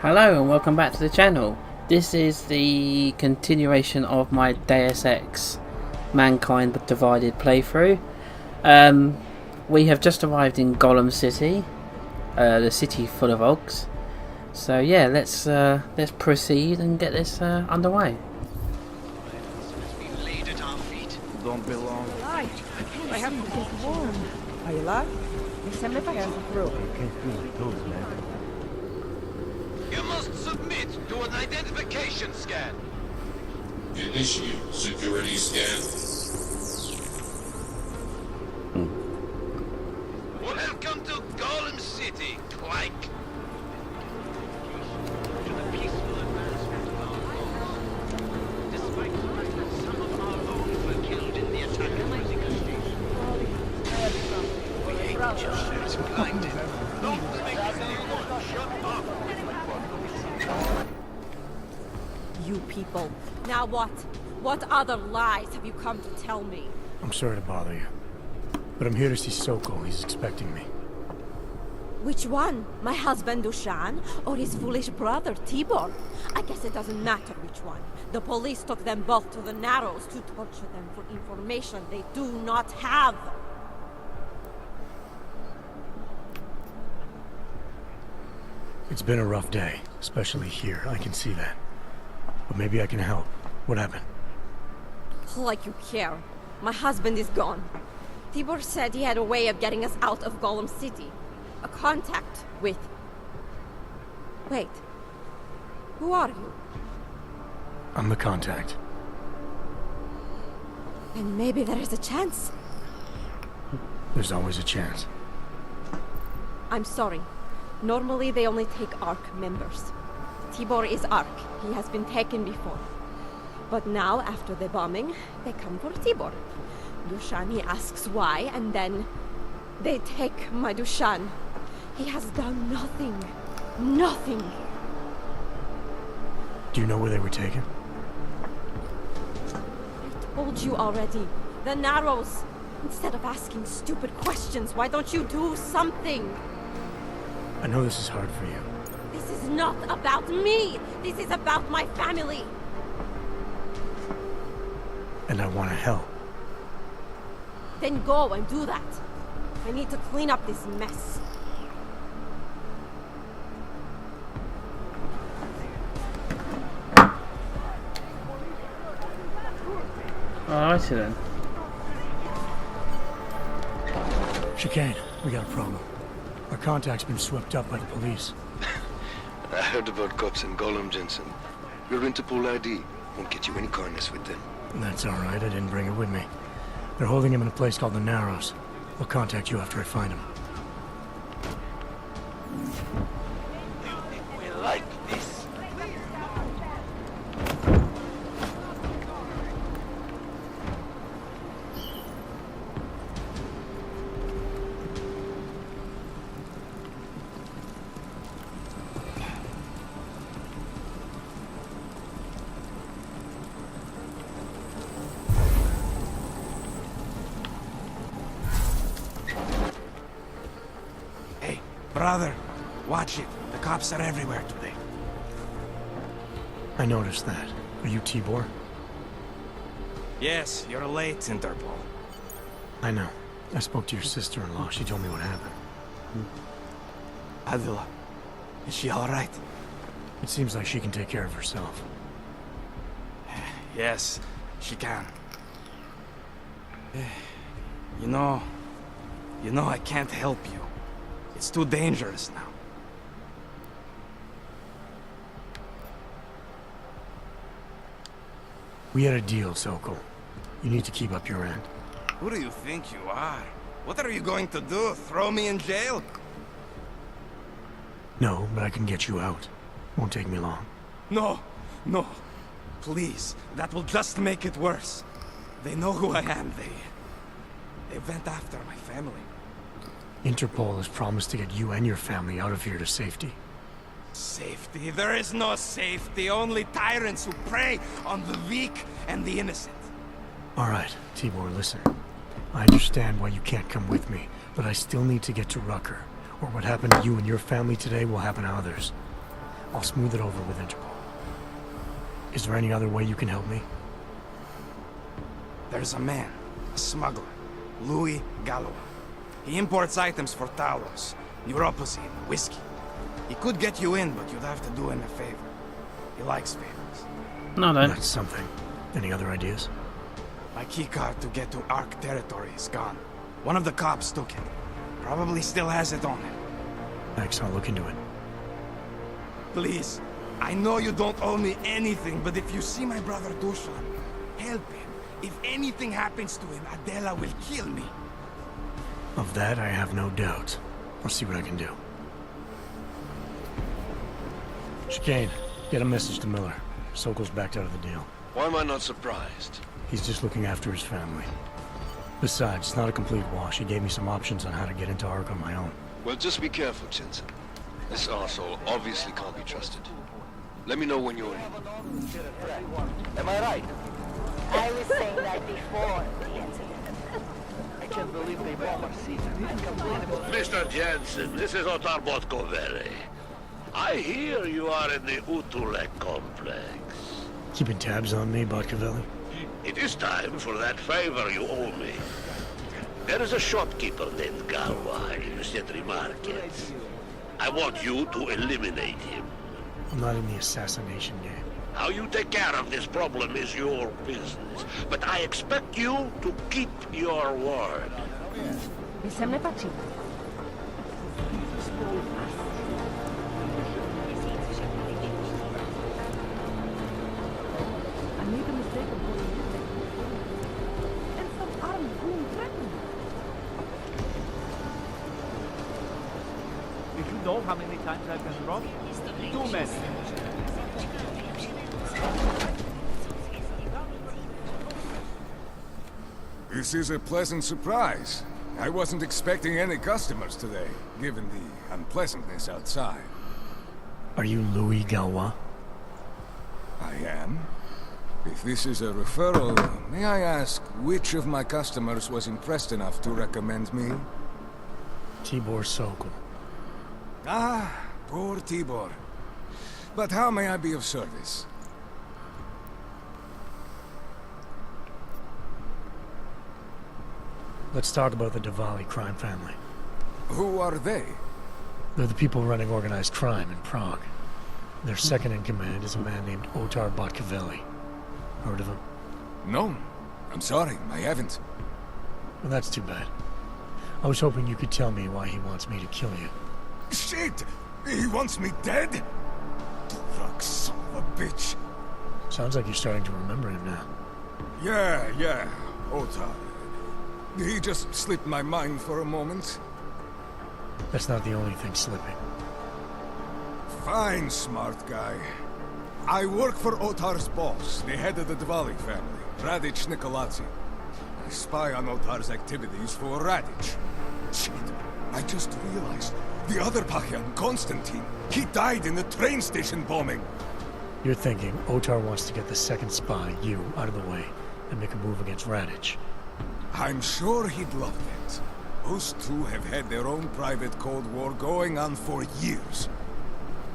Hello and welcome back to the channel. This is the continuation of my Deus Ex Mankind Divided playthrough. We have just arrived in Golem City, the city full of Ogs. So yeah, let's proceed and get this underway. Don't belong. Light. I have to get warm. Are you alive? Except if I have a throat. I can't feel my toes, man. You must submit to an identification scan. Initiate security scan. Welcome to Golem City, Clank. To the peaceful advancement of our cause, despite the fact that some of our own were killed in the attack at Musica Station. We hate each other, it's blinded. Don't think anyone. Shut up. You people. Now what? What other lies have you come to tell me? I'm sorry to bother you, but I'm here to see Soko. He's expecting me. Which one? My husband Dushan or his foolish brother Tibor? I guess it doesn't matter which one. The police took them both to the Narrows to torture them for information they do not have. It's been a rough day, especially here. I can see that. But maybe I can help. What happened? Like you care. My husband is gone. Tibor said he had a way of getting us out of Golem City. A contact with... Wait. Who are you? I'm the contact. And maybe there is a chance. There's always a chance. I'm sorry. Normally they only take ARC members. Tibor is ARC. He has been taken before. But now, after the bombing, they come for Tibor. Dushan, he asks why, and then they take my Dushan. He has done nothing. Nothing. Do you know where they were taken? I told you already. The Narrows. Instead of asking stupid questions, why don't you do something? I know this is hard for you. This is not about me. This is about my family. And I want to help. Then go and do that. I need to clean up this mess. Alrighty then. Chicane, we got a problem. Our contact's been swept up by the police. I heard about cops in Golem, Jensen. Your Interpol ID won't get you any kindness with them. That's all right. I didn't bring it with me. They're holding him in a place called the Narrows. I'll contact you after I find him. We like this. Hey, brother, watch it. The cops are everywhere today. I noticed that. Are you Tibor? Yes, you're late, Interpol. I know. I spoke to your sister-in-law. She told me what happened. Adila, is she all right? It seems like she can take care of herself. Yes, she can. You know, I can't help you. It's too dangerous now. We had a deal, Soko. You need to keep up your end. Who do you think you are? What are you going to do? Throw me in jail? No, but I can get you out. Won't take me long. No, no. Please, that will just make it worse. They know who I am. They went after my family. Interpol has promised to get you and your family out of here to safety. Safety? There is no safety. Only tyrants who prey on the weak and the innocent. All right, Tibor, listen. I understand why you can't come with me, but I still need to get to Rucker, or what happened to you and your family today will happen to others. I'll smooth it over with Interpol. Is there any other way you can help me? There's a man, a smuggler, Louis Gallois. He imports items for Talos, neuropathy, and whiskey. He could get you in, but you'd have to do him a favor. He likes favors. No, no. That's something. Any other ideas? My keycard to get to Ark territory is gone. One of the cops took it. Probably still has it on him. Thanks, I'll look into it. Please, I know you don't owe me anything, but if you see my brother Dusan, help him. If anything happens to him, Adela will kill me. Of that, I have no doubt. I'll see what I can do. Chicane, get a message to Miller. Sokol's backed out of the deal. Why am I not surprised? He's just looking after his family. Besides, it's not a complete wash. He gave me some options on how to get into Ark on my own. Well, just be careful, Jensen. This arsehole obviously can't be trusted. Let me know when you're in. Am I right? I was saying that before the incident. I can't believe they bomb our city. Mr. Jensen, this is Otar Botkovere. I hear you are in the Utulek complex. Keeping tabs on me, Botkovelli? It is time for that favor you owe me. There is a shopkeeper named Galwa in the Cetri Market. I want you to eliminate him. I'm not in the assassination game. How you take care of this problem is your business. But I expect you to keep your word. Sem ne patří. I made a mistake of going in there. And some armed goon threatened me. Did you know how many times I've been robbed? Too many. This is a pleasant surprise. I wasn't expecting any customers today, given the unpleasantness outside. Are you Louis Galwa? I am. If this is a referral, may I ask which of my customers was impressed enough to recommend me? Tibor Sokol. Ah, poor Tibor. But how may I be of service? Let's talk about the Diwali crime family. Who are they? They're the people running organized crime in Prague. Their second in command is a man named Otar Botkovelli. Heard of him? No. I'm sorry, I haven't. Well, that's too bad. I was hoping you could tell me why he wants me to kill you. Shit! He wants me dead? Drug son of a bitch. Sounds like you're starting to remember him now. Yeah, Otar. He just slipped my mind for a moment. That's not the only thing slipping. Fine, smart guy. I work for Otar's boss, the head of the Diwali family, Radic Nikoladze. I spy on Otar's activities for Radic. Shit, I just realized. The other Pachyan, Konstantin, he died in the train station bombing. You're thinking Otar wants to get the second spy, you, out of the way, and make a move against Radic. I'm sure he'd love that. Those two have had their own private Cold War going on for years.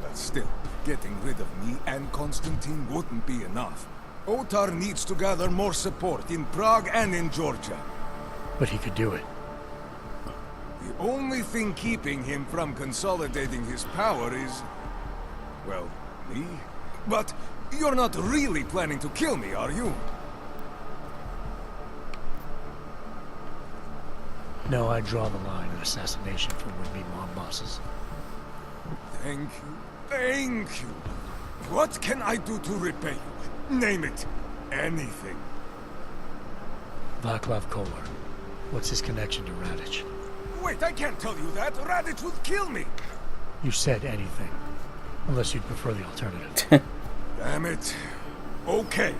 But still, getting rid of me and Konstantin wouldn't be enough. Otar needs to gather more support in Prague and in Georgia. But he could do it. The only thing keeping him from consolidating his power is... well, me? But you're not really planning to kill me, are you? No, I draw the line at assassination for would-be mob bosses. Thank you. Thank you. What can I do to repay you? Name it. Anything. Vaclav Kolar. What's his connection to Radic? Wait, I can't tell you that. Radic would kill me. You said anything. Unless you'd prefer the alternative. Damn it. Okay.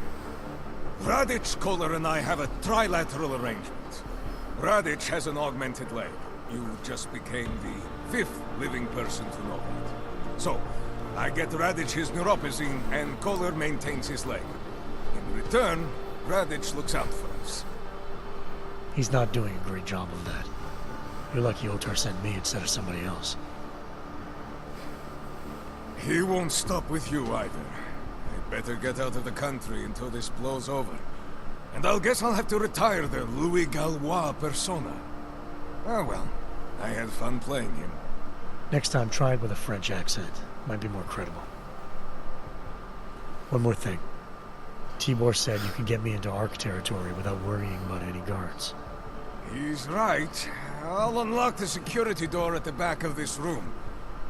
Radic, Kolar, and I have a trilateral arrangement. Radic has an augmented leg. You just became the 5th living person to know that. So, I get Radic his neuropathy, and Kolar maintains his leg. In return, Radic looks out for us. He's not doing a great job of that. You're lucky Otar sent me instead of somebody else. He won't stop with you either. I'd better get out of the country until this blows over. And I guess I'll have to retire the Louis Gallois persona. Oh well, I had fun playing him. Next time, try it with a French accent. Might be more credible. One more thing. Tibor said you can get me into Ark territory without worrying about any guards. He's right. I'll unlock the security door at the back of this room.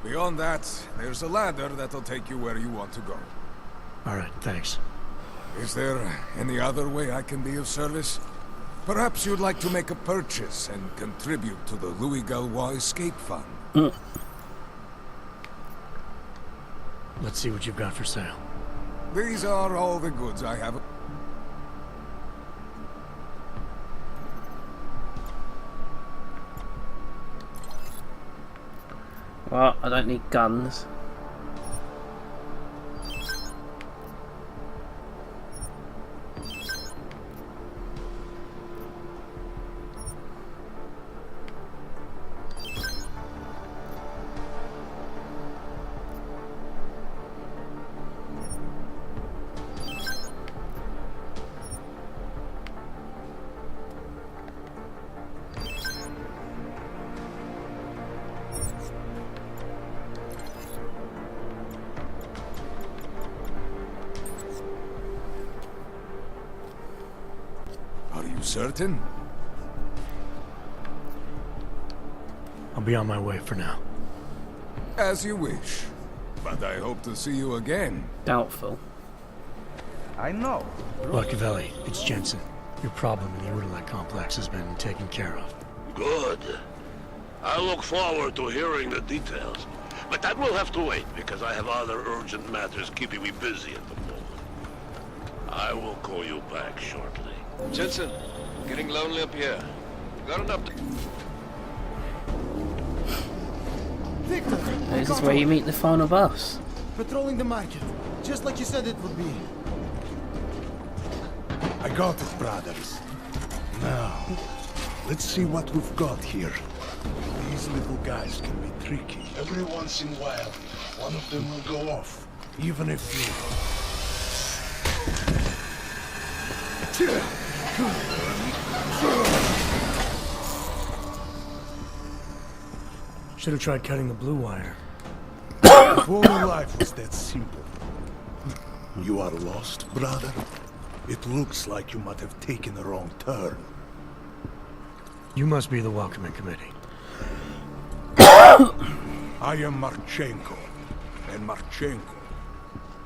Beyond that, there's a ladder that'll take you where you want to go. Alright, thanks. Is there any other way I can be of service? Perhaps you'd like to make a purchase and contribute to the Louis Gallois Escape Fund. Let's see what you've got for sale. These are all the goods I have. Well, I don't need guns. Certain? I'll be on my way for now. As you wish. But I hope to see you again. Doubtful. I know. Machiavelli, it's Jensen. Your problem in the Uralite complex has been taken care of. Good. I look forward to hearing the details. But that will have to wait, because I have other urgent matters keeping me busy at the moment. I will call you back shortly. Jensen, getting lonely up here. Got enough to... Victor! This is where you meet the final boss. Patrolling the market, just like you said it would be. I got it, brothers. Now, let's see what we've got here. These little guys can be tricky. Every once in a while, one of them will go off, even if you... Should have tried cutting the blue wire. If only life was that simple. You are lost, brother? It looks like you might have taken a wrong turn. You must be the welcoming committee. I am Marchenko. And Marchenko,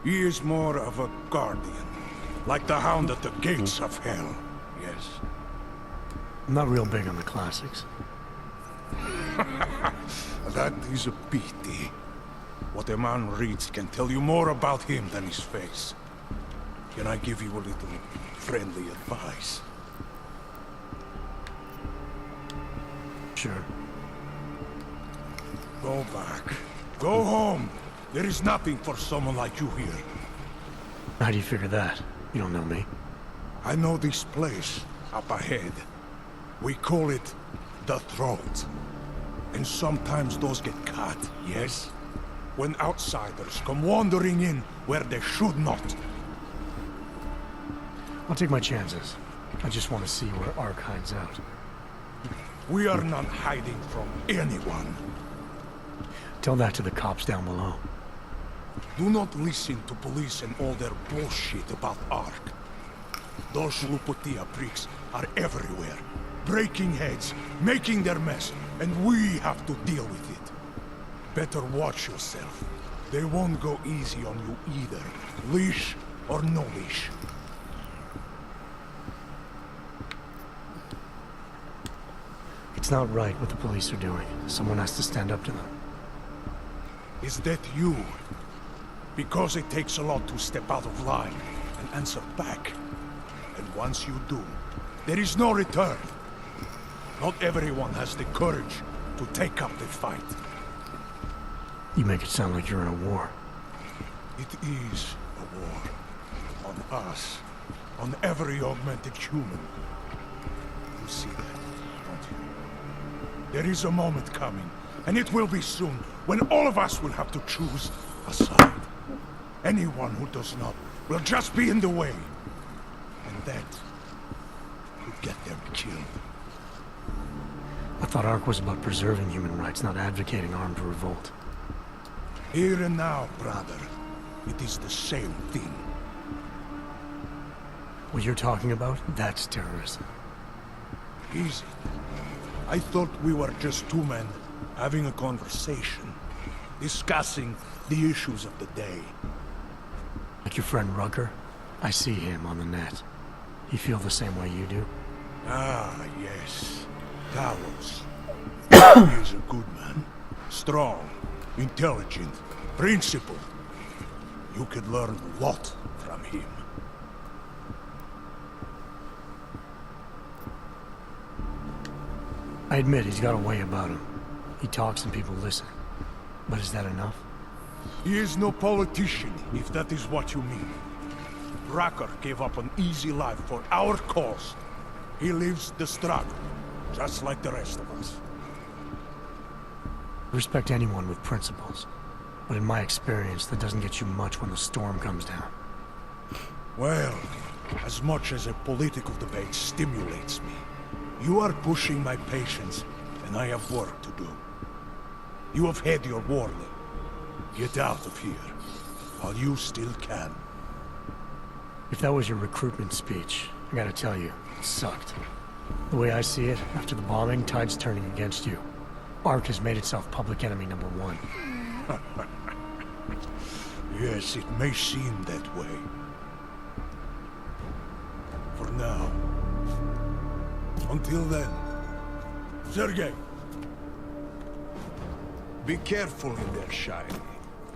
he is more of a guardian. Like the hound at the gates of hell. Yes. I'm not real big on the classics. That is a pity. What a man reads can tell you more about him than his face. Can I give you a little friendly advice? Sure. Go back. Go home. There is nothing for someone like you here. How do you figure that? You don't know me. I know this place up ahead. We call it the Throat. And sometimes those get cut, yes? When outsiders come wandering in where they should not. I'll take my chances. I just want to see where Ark hides out. We are not hiding from anyone. Tell that to the cops down below. Do not listen to police and all their bullshit about Ark. Those Luputia pricks are everywhere, breaking heads, making their mess, and we have to deal with it. Better watch yourself. They won't go easy on you either, leash or no leash. It's not right what the police are doing. Someone has to stand up to them. Is that you? Because it takes a lot to step out of line and answer back. And once you do, there is no return. Not everyone has the courage to take up the fight. You make it sound like you're in a war. It is a war. On us. On every augmented human. You see that, don't you? There is a moment coming, and it will be soon, when all of us will have to choose aside. Anyone who does not will just be in the way. And that could get them killed. I thought ARC was about preserving human rights, not advocating armed revolt. Here and now, brother, it is the same thing. What you're talking about, that's terrorism. Easy. I thought we were just two men having a conversation, discussing the issues of the day. Like your friend Rucker? I see him on the net. You feel the same way you do? Ah, yes. Talos. He is a good man. Strong, intelligent, principled. You could learn a lot from him. I admit he's got a way about him. He talks and people listen. But is that enough? He is no politician, if that is what you mean. Rucker gave up an easy life for our cause. He lives the struggle, just like the rest of us. I respect anyone with principles. But in my experience, that doesn't get you much when the storm comes down. Well, as much as a political debate stimulates me, you are pushing my patience, and I have work to do. You have had your warning. Get out of here, while you still can. If that was your recruitment speech, I gotta tell you, it sucked. The way I see it, after the bombing, tide's turning against you. ARC has made itself public enemy #1. Yes, it may seem that way. For now. Until then. Sergei! Be careful in there, Shiny.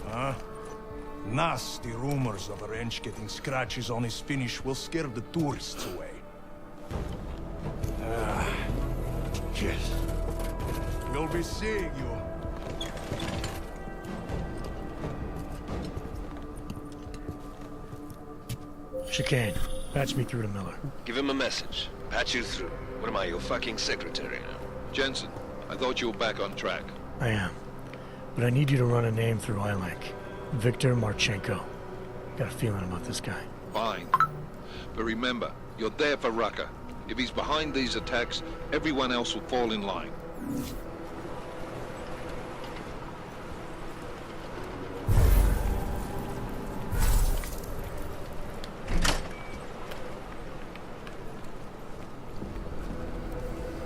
Huh? Nasty rumors of a wrench getting scratches on his finish will scare the tourists away. Yes. We'll be seeing you. Chicane, patch me through to Miller. Give him a message. Patch you through. What am I, your fucking secretary now? Jensen, I thought you were back on track. I am. But I need you to run a name through iLink. Viktor Marchenko. Got a feeling about this guy. Fine. But remember, you're there for Rucker. If he's behind these attacks, everyone else will fall in line.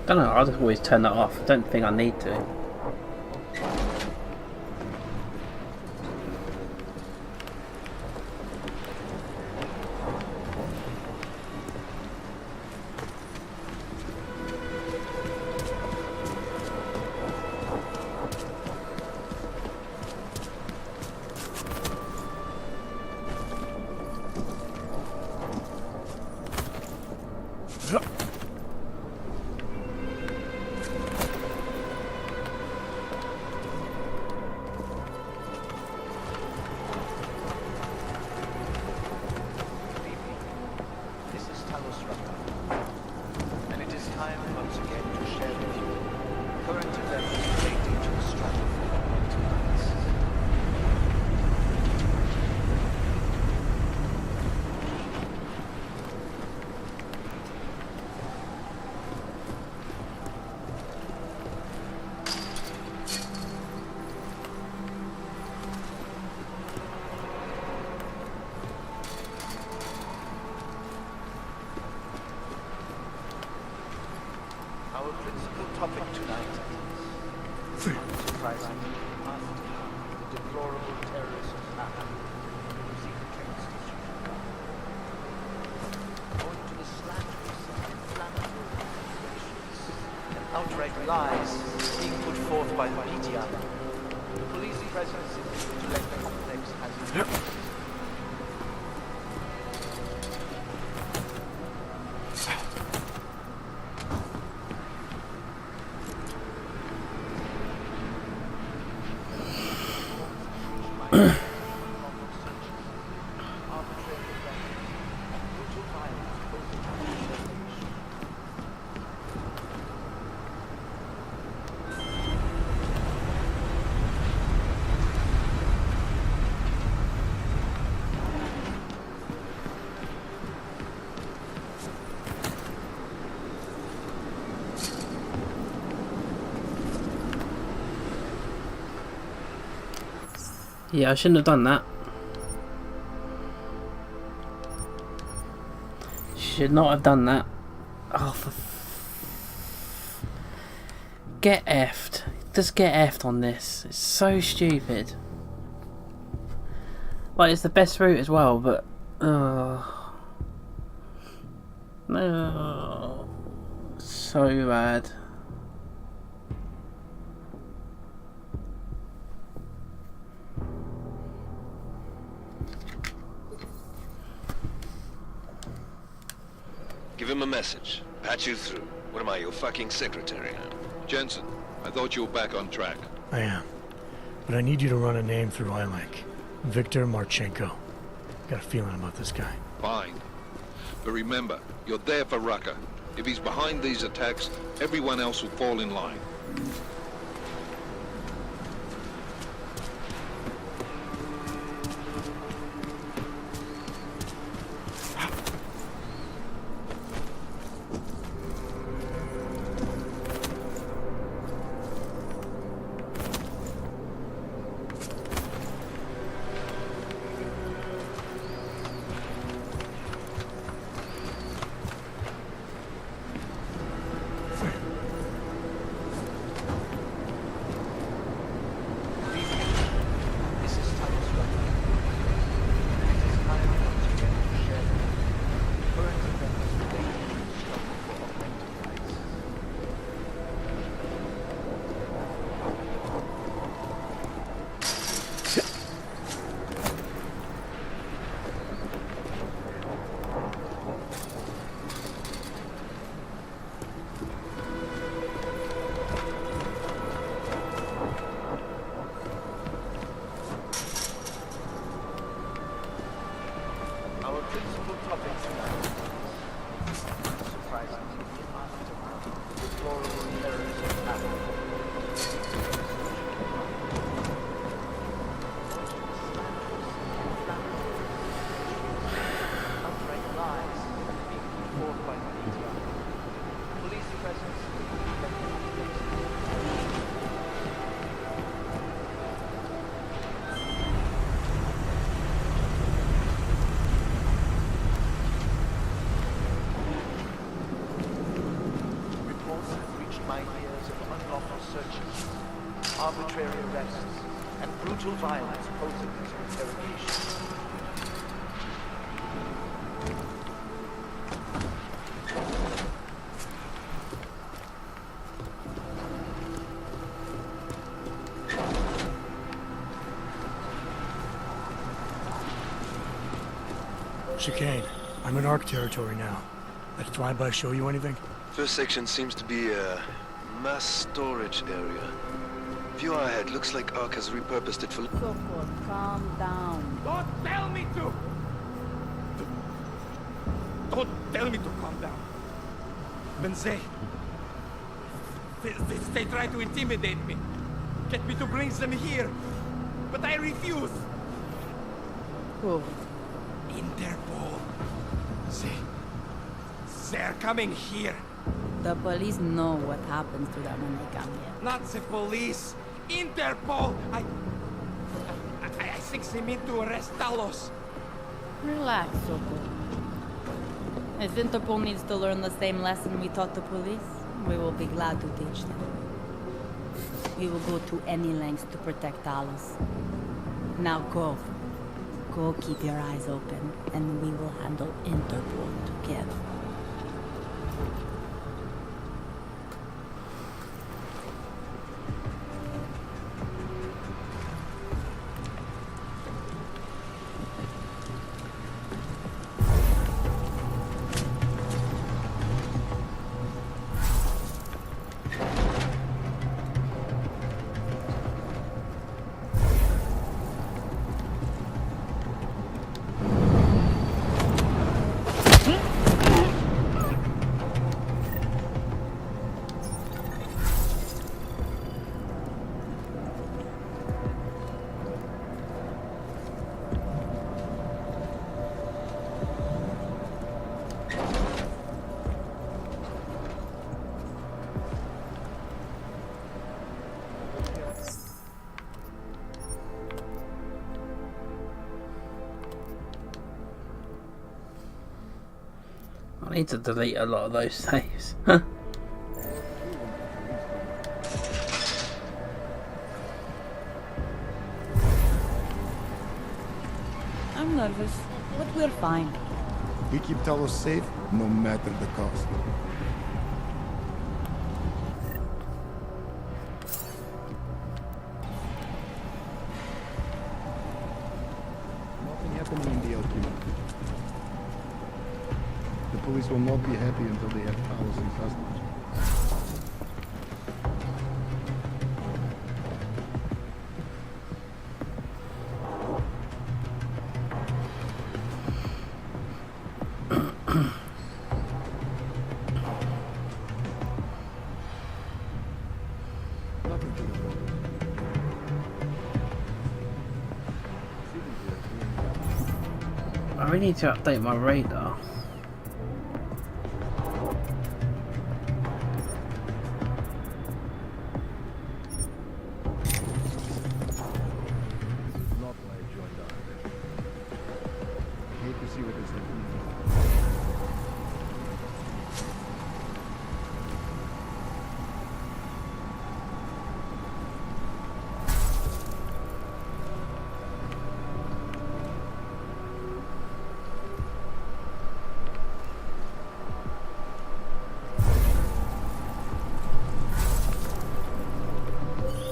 I don't know, I'll just always turn that off. I don't think I need to. Our principal topic tonight is unsurprising, the deplorable terrorist attack using the train station. Owing to the slanderous and inflammatory accusations and outright lies being put forth by the media, the police presence in the intellect complex has increased. Yeah, I shouldn't have done that. Should not have done that. Oh, get effed. Just get effed on this. It's so stupid. Like, it's the best route as well, but... No. So bad. Give him a message. Patch you through. What am I, your fucking secretary now? Jensen, I thought you were back on track. I am. But I need you to run a name through I like. Viktor Marchenko. Got a feeling about this guy. Fine. But remember, you're there for Rucker. If he's behind these attacks, everyone else will fall in line. Arbitrary arrests and brutal violence posing as interrogation. Chicane, I'm in ARC territory now. That flyby show you anything? First section seems to be a mass storage area. View ahead. Looks like ARC has repurposed it for... Sokol, calm down. Don't tell me to! Don't tell me to calm down. Benze. They try to intimidate me. Get me to bring them here. But I refuse. Who? Interpol. They're coming here. The police know what happens to them when they come here. Not the police. Interpol! I think they mean to arrest Talos. Relax, Sokol. If Interpol needs to learn the same lesson we taught the police, we will be glad to teach them. We will go to any lengths to protect Talos. Now go. Go keep your eyes open, and we will handle Interpol together. I need to delete a lot of those saves. I'm nervous, but we're fine. We keep Talos safe, no matter the cost. Nothing happening in the LQ. The police will not be happy until they have Talos in custody. I really need to update my radar. Not why I joined up. Hate to see what this is.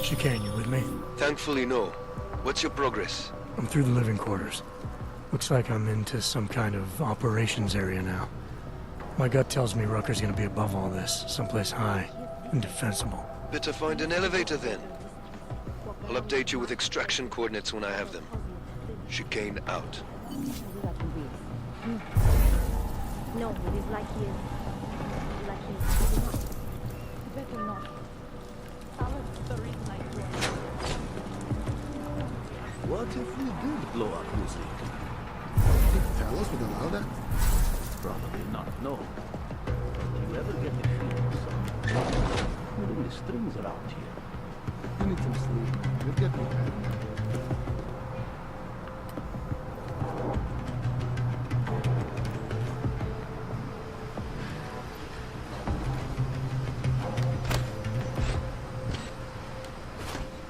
Chicane, you with me? Thankfully, no. What's your progress? I'm through the living quarters. Looks like I'm into some kind of operations area now. My gut tells me Rucker's gonna be above all this, someplace high and defensible. Better find an elevator then. I'll update you with extraction coordinates when I have them. Chicane out. No, it is like he is. Like he is. Better not. That's the reason I joined. What if we did blow up music? Think Talos would allow that? Probably not, no. Do you ever get the feeling pulling the strings around here? You need some sleep. You'll get me back.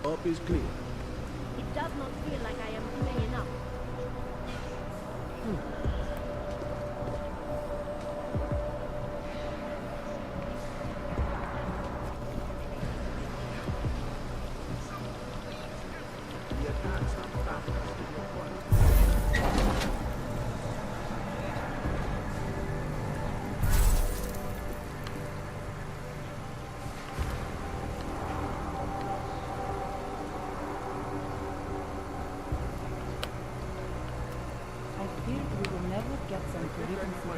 Up is clear. It does not feel like I am doing enough. I fear we will never get some to even see the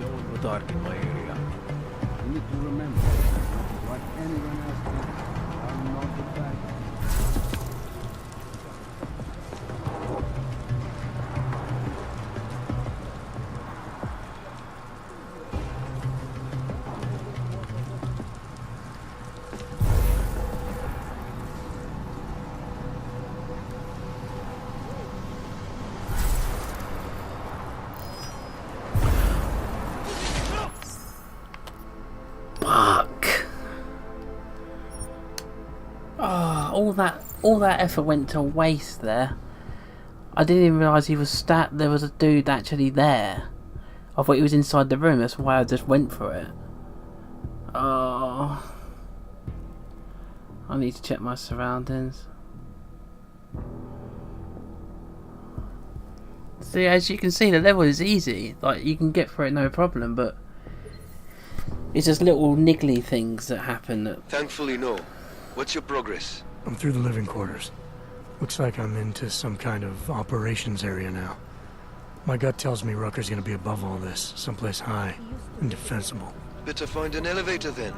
No one will dark in my area. You need to remember, like anyone else can, I'm not the bad guy. Fuck. Oh, all that effort went to waste there. I didn't even realise he was there was a dude actually there. I thought he was inside the room, that's why I just went for it. Oh. I need to check my surroundings. See, as you can see, the level is easy. Like, you can get through it no problem, but it's just little niggly things that happen that... Thankfully, no. What's your progress? I'm through the living quarters. Looks like I'm into some kind of operations area now. My gut tells me Rucker's gonna be above all this, someplace high and defensible. Better find an elevator then.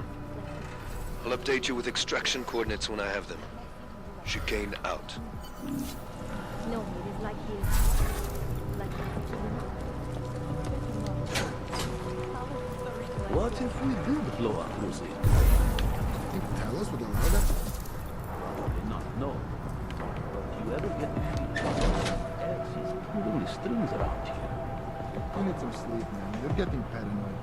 I'll update you with extraction coordinates when I have them. Chicane out. No, it is like this. What if we did blow up Lucy? You can tell us we don't know that. Probably not, no. But you ever get the feeling X is pulling the strings around here? You need some sleep, man. You're getting paranoid.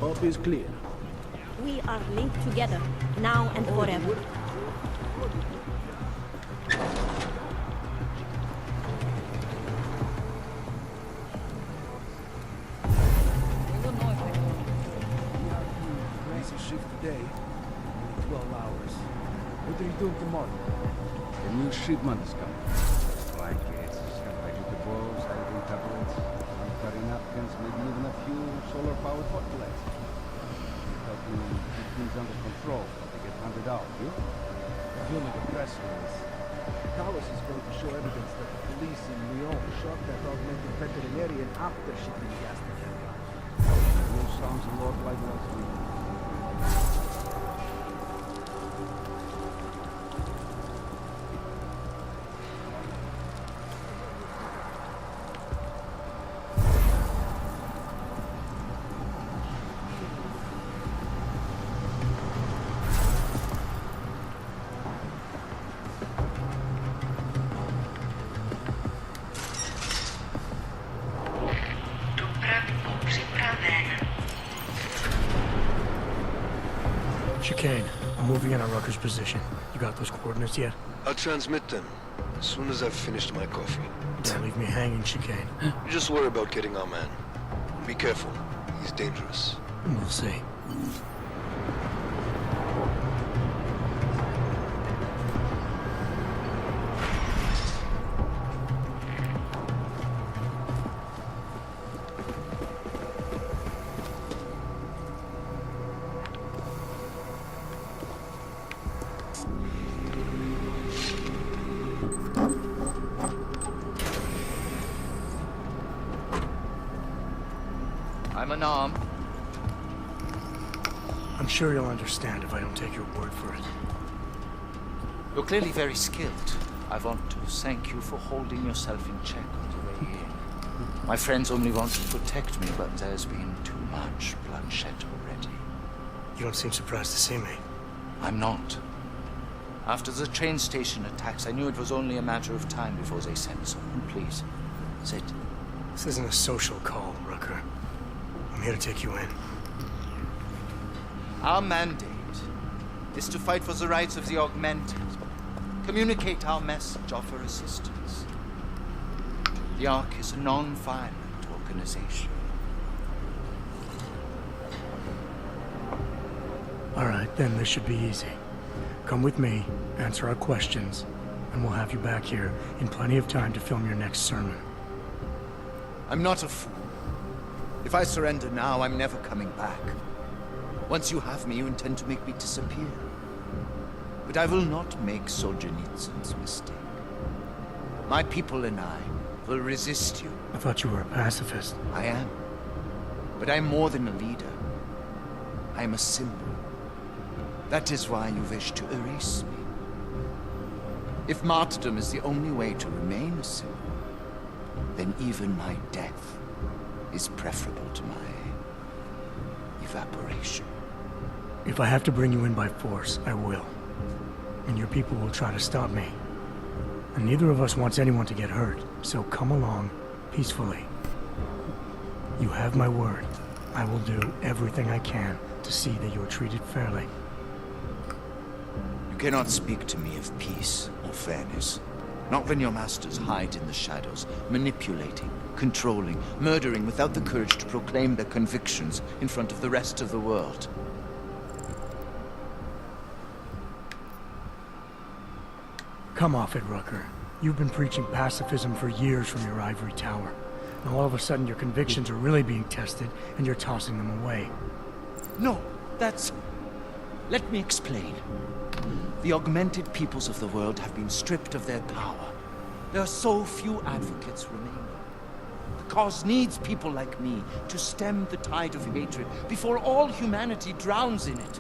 Up is clear. We are linked together, now and forever. Crazy shift today. Only 12 hours. What are you doing tomorrow? A new shipment is coming. Blankets, vegetables, iodine tablets, sanitary napkins, maybe even a few solar-powered hot plates. Helping keep things under control when they get handed out, you? Filming a press release. Talos is going to show evidence that the police in Lyon shot that augmented veterinarian after shipping gas to Canada. All sounds a lot like last week. Chicane, I'm moving in on Rucker's position. You got those coordinates yet? I'll transmit them as soon as I've finished my coffee. Don't leave me hanging, Chicane. You just worry about getting our man. Be careful. He's dangerous. We'll see. I'm unarmed. I'm sure you'll understand if I don't take your word for it. You're clearly very skilled. I want to thank you for holding yourself in check on the way here. My friends only want to protect me, but there's been too much bloodshed already. You don't seem surprised to see me. I'm not. After the train station attacks, I knew it was only a matter of time before they sent someone. Please, sit. This isn't a social call, Rucker. I'm here to take you in. Our mandate is to fight for the rights of the Augmented. Communicate our message, offer assistance. The Ark is a non-violent organization. All right, then this should be easy. Come with me, answer our questions, and we'll have you back here in plenty of time to film your next sermon. I'm not a fool. If I surrender now, I'm never coming back. Once you have me, you intend to make me disappear. But I will not make Solzhenitsyn's mistake. My people and I will resist you. I thought you were a pacifist. I am. But I'm more than a leader. I'm a symbol. That is why you wish to erase me. If martyrdom is the only way to remain a symbol, then even my death is preferable to my evaporation. If I have to bring you in by force, I will. And your people will try to stop me. And neither of us wants anyone to get hurt, so come along peacefully. You have my word. I will do everything I can to see that you are treated fairly. You cannot speak to me of peace or fairness. Not when your masters hide in the shadows, manipulating, controlling, murdering without the courage to proclaim their convictions in front of the rest of the world. Come off it, Rucker. You've been preaching pacifism for years from your ivory tower. Now all of a sudden your convictions are really being tested, and you're tossing them away. No, that's... Let me explain. The augmented peoples of the world have been stripped of their power. There are so few advocates remaining. The cause needs people like me to stem the tide of hatred before all humanity drowns in it.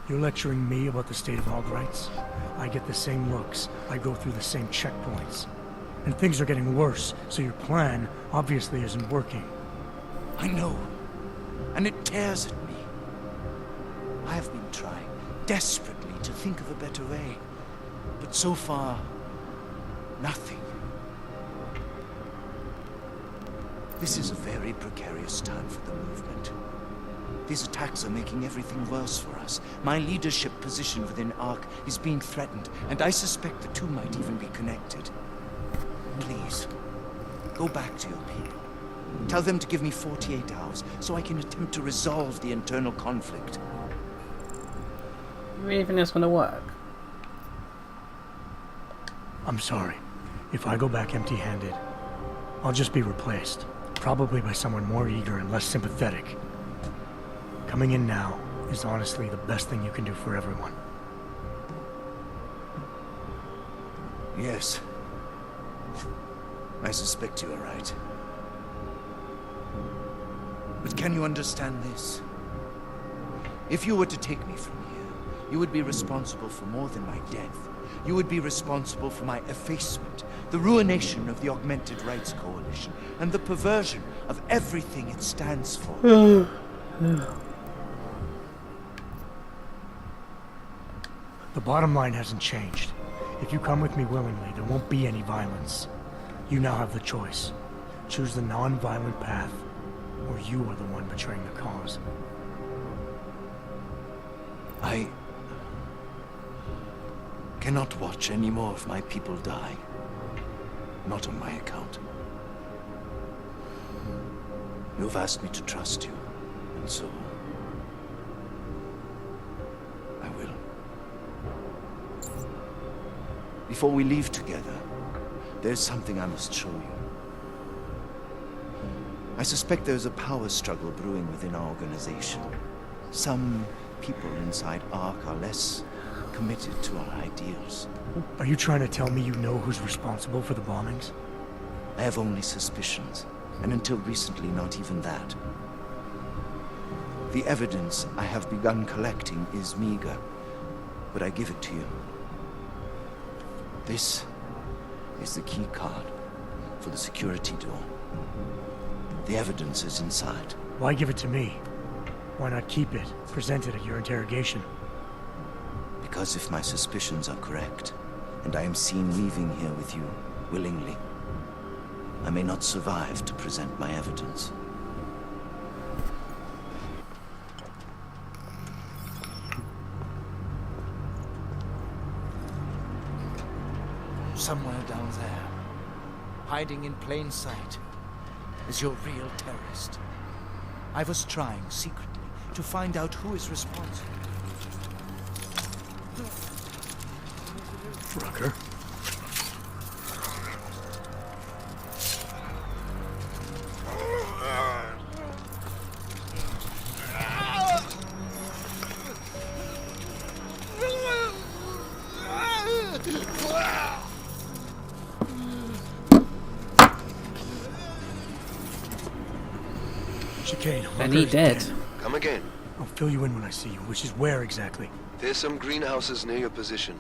You're lecturing me about the state of hog rights? I get the same looks. I go through the same checkpoints. And things are getting worse, so your plan obviously isn't working. I know. And it tears at me. I have been trying desperately to think of a better way. But so far, nothing. This is a very precarious time for the movement. These attacks are making everything worse for us. My leadership position within ARC is being threatened, and I suspect the two might even be connected. Please, go back to your people. Tell them to give me 48 hours, so I can attempt to resolve the internal conflict. You really think that's gonna work? I'm sorry. If I go back empty-handed, I'll just be replaced. Probably by someone more eager and less sympathetic. Coming in now is honestly the best thing you can do for everyone. Yes. I suspect you are right. But can you understand this? If you were to take me from here, you would be responsible for more than my death. You would be responsible for my effacement, the ruination of the Augmented Rights Coalition, and the perversion of everything it stands for. The bottom line hasn't changed. If you come with me willingly, there won't be any violence. You now have the choice. Choose the non-violent path, or you are the one betraying the cause. I cannot watch any more of my people die. Not on my account. You've asked me to trust you, and so I will. Before we leave together, there's something I must show you. I suspect there's a power struggle brewing within our organization. Some people inside ARC are less committed to our ideals. Are you trying to tell me you know who's responsible for the bombings? I have only suspicions, and until recently not even that. The evidence I have begun collecting is meager, but I give it to you. This is the key card for the security door. The evidence is inside. Why give it to me? Why not keep it, present it at your interrogation? Because if my suspicions are correct, and I am seen leaving here with you willingly, I may not survive to present my evidence. Somewhere down there, hiding in plain sight, is your real terrorist. I was trying secretly to find out who is responsible. Rucker. Chicane, And he dead. Come again. I'll fill you in when I see you, which is where exactly? There's some greenhouses near your position.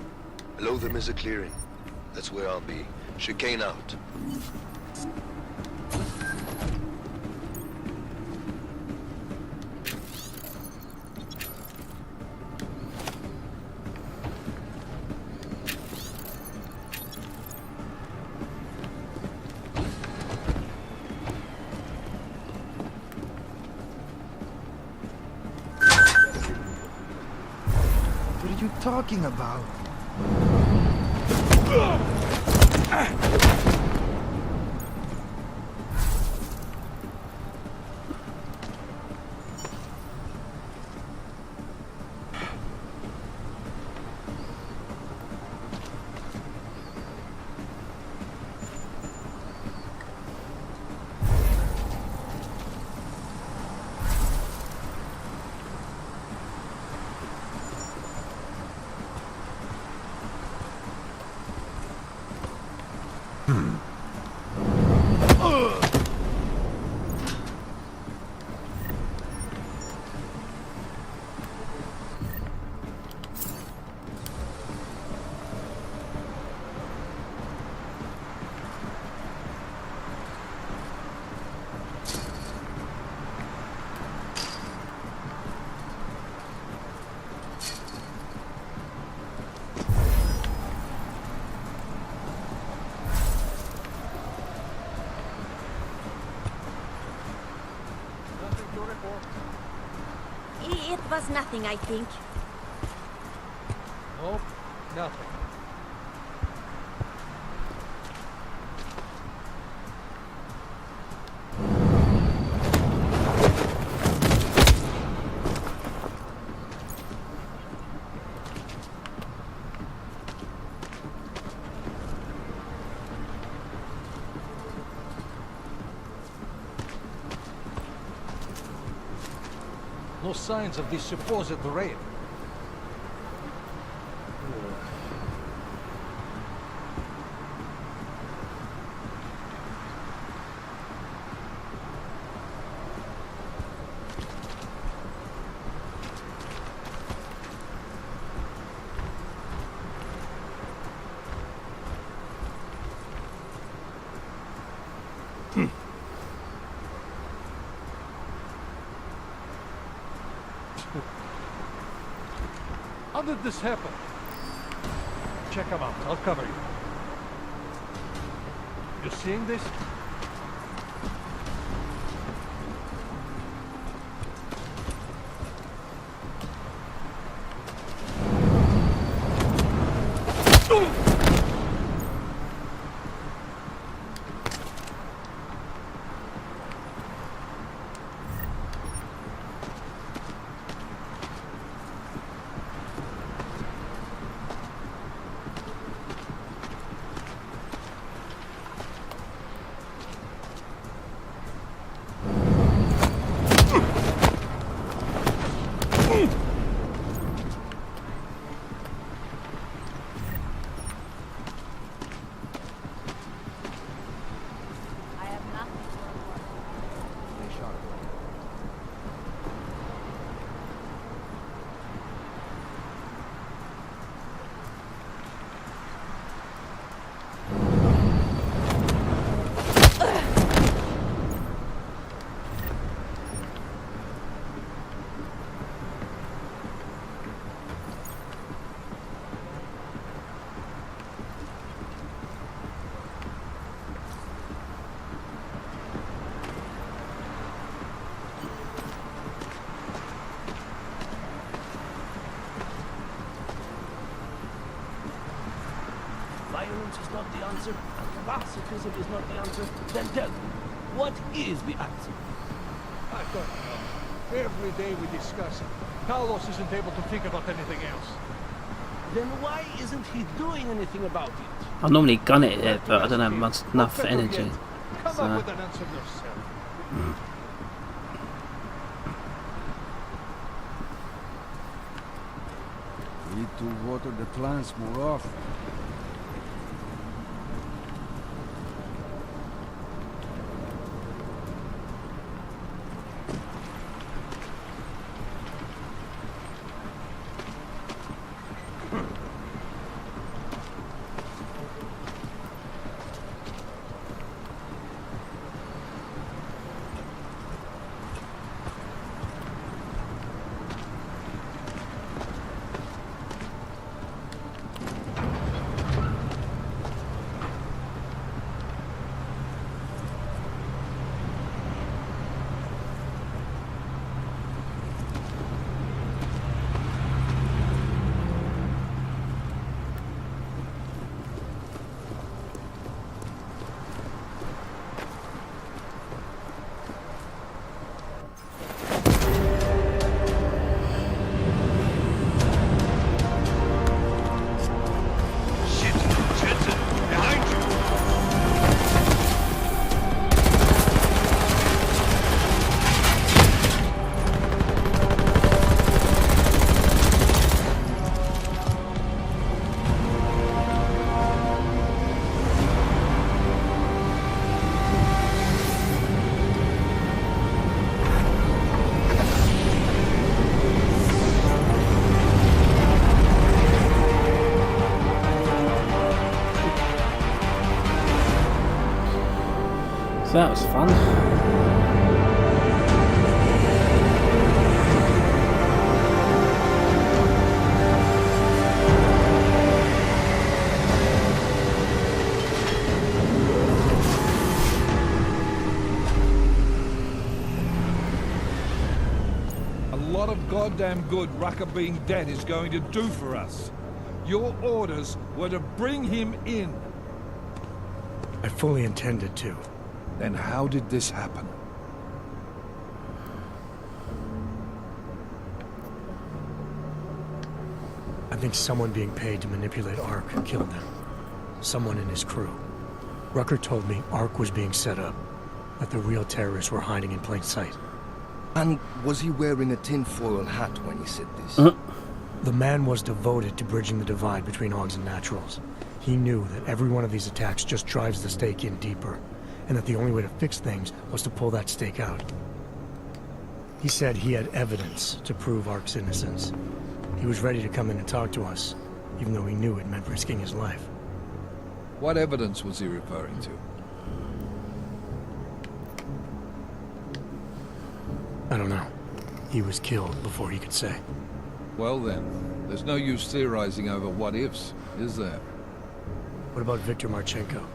Below them is a clearing. That's where I'll be. Chicane out. What are you talking about? report? It was nothing, I think. Nope, nothing. No signs of this supposed raid. How did this happen? Check him out. I'll cover you. You seeing this? Violence is not the answer, and pacifism is not the answer, then tell me, what is the answer? I don't know. Every day we discuss it. Carlos isn't able to think about anything else. Then why isn't he doing anything about it? I normally gun it, but I don't have much enough energy. Come So. up with an answer yourself. Need to water the plants more often. So that was fun. lot of goddamn good Rucker being dead is going to do for us. Your orders were to bring him in. I fully intended to. Then how did this happen? I think someone being paid to manipulate Ark killed him. Someone in his crew. Rucker told me Ark was being set up, that the real terrorists were hiding in plain sight. And was he wearing a tinfoil hat when he said this? The man was devoted to bridging the divide between Augs and Naturals. He knew that every one of these attacks just drives the stake in deeper, and that the only way to fix things was to pull that stake out. He said he had evidence to prove Ark's innocence. He was ready to come in and talk to us, even though he knew it meant risking his life. What evidence was he referring to? I don't know. He was killed before he could say. Well then, there's no use theorizing over what-ifs, is there? What about Viktor Marchenko?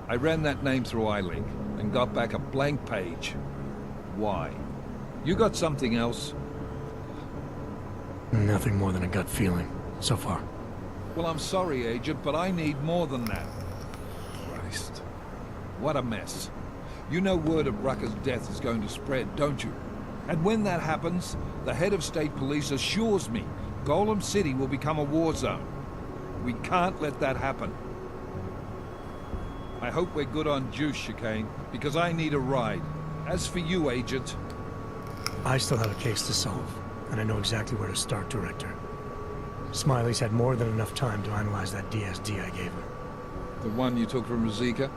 I ran that name through iLink and got back a blank page. Why? You got something else? Nothing more than a gut feeling, so far. Well, I'm sorry, Agent, but I need more than that. Christ. What a mess. You know word of Rucker's death is going to spread, don't you? And when that happens, the head of state police assures me Golem City will become a war zone. We can't let that happen. I hope we're good on juice, Chicane, because I need a ride. As for you, Agent... I still have a case to solve, and I know exactly where to start, Director. Smiley's had more than enough time to analyze that DSD I gave him. The one you took from Ruzika?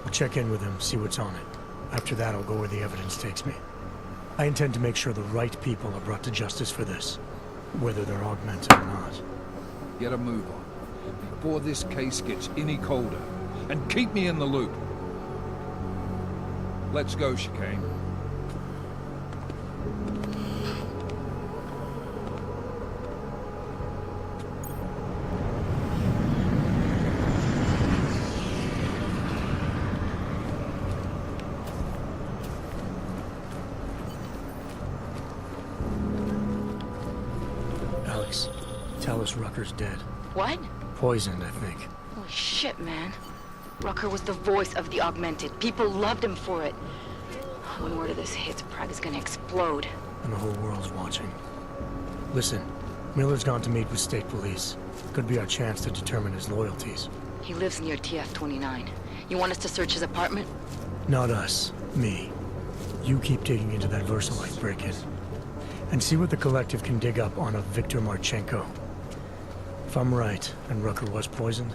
I'll check in with him, see what's on it. After that, I'll go where the evidence takes me. I intend to make sure the right people are brought to justice for this, whether they're augmented or not. Get a move on, before this case gets any colder, and keep me in the loop. Let's go, Chicane. Alex, tell us Rucker's dead. What? Poisoned, I think. Holy shit, man. Rucker was the voice of the Augmented. People loved him for it. When word of this hits, Prague is gonna explode. And the whole world's watching. Listen, Miller's gone to meet with state police. Could be our chance to determine his loyalties. He lives near TF-29. You want us to search his apartment? Not us. Me. You keep digging into that Versalite break-in. And see what the Collective can dig up on a Viktor Marchenko. If I'm right, and Rucker was poisoned,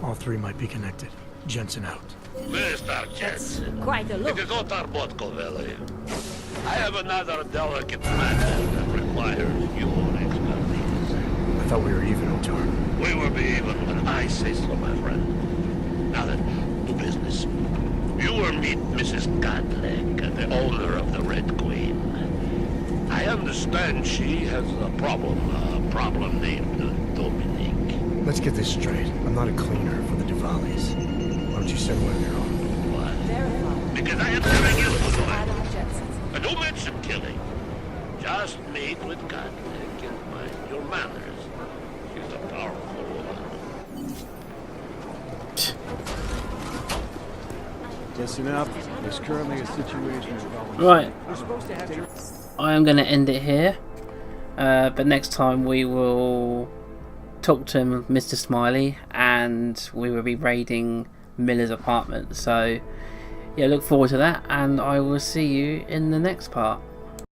all three might be connected. Jensen out. Mr. Jensen, quite a look. it is Otar Botkoveli. I have another delicate matter that requires your expertise. I thought we were even, Otar. We will be even when I say so, my friend. Now then, to business. You will meet Mrs. Godleg, the owner of the Red Queen. I understand she has a problem named Dominique. Let's get this straight. I'm not a cleaner for the Diwalis. Why don't you send one of your own? What? Because I am telling you to do it. And who mentioned killing? Just meet with Godleg and mind your manners. She's a powerful woman. Listen up. There's currently a situation involving... Right. We're supposed to have... I am going to end it here. But next time we will talk to Mr. Smiley and we will be raiding Miller's apartment. So, yeah, look forward to that and I will see you in the next part.